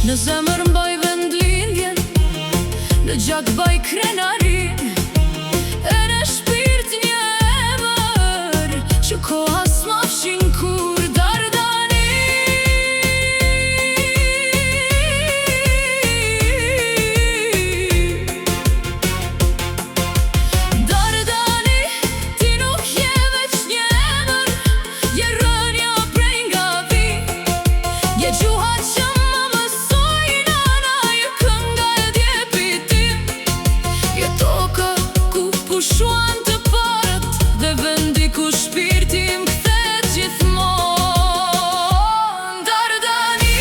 Në zemër mbaj vendlindjen, në gjak baj krenarin, e në shpirt një emër që koha s'ma fshin kur dardani. Dardani, ti nuk je veç një emër, je rënja prej nga vi, je gjuha që pushuan të parët dhe vendi ku shpirti m'kthet gjithmonë. Dardani,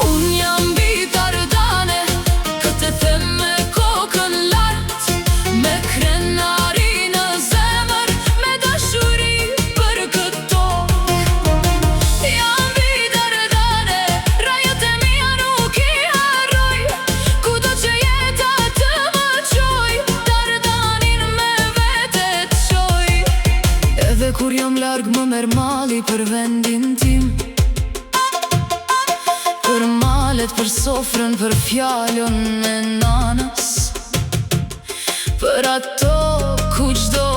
unë jam mbi Dardane, këtë e them me kokën lart, me krenari në zemër, me dashuri për këtë tokë. Kur jam larg më merr malli për vendin tim, për malet, për sofrën, për fjallën e nanës, për ato ku çdo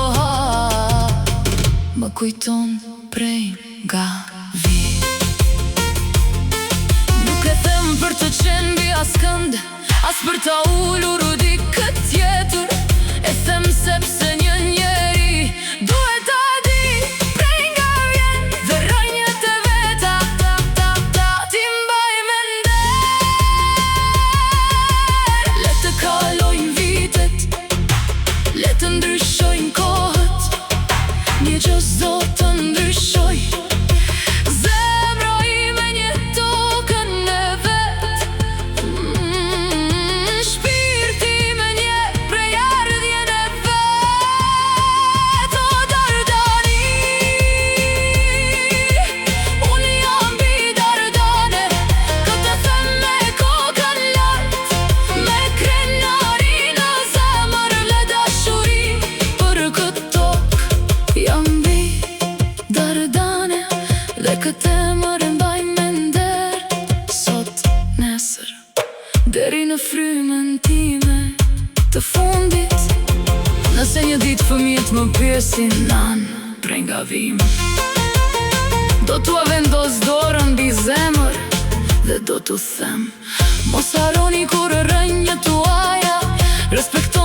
më kujton prej nga vi. Nuk e them për të qenë mbi askënd, as për ta ullur u dikë tjetër, e them sepse një njeri duhet ta të ndryshojnë kohët, një që s'do të ndryshoj. Zemra ime një tokën e vet, shpirti ime një prej ardhjen e vet. O Dardani, unë jam mbi Dardane, këtë them me kokën lart, me krenari në zemër, le dashuri për këtë tokë. Jam mbi Dardane dhe këtë emër e mbaj me nder, sot nesër, deri në frymën time të fundit. Nëse një ditë fëmijët më pyesin nanë prej nga vim, do t'ua vendos dorën mbi zemër dhe do t'u them: mos harroni kur rënjët tuaja, respektoni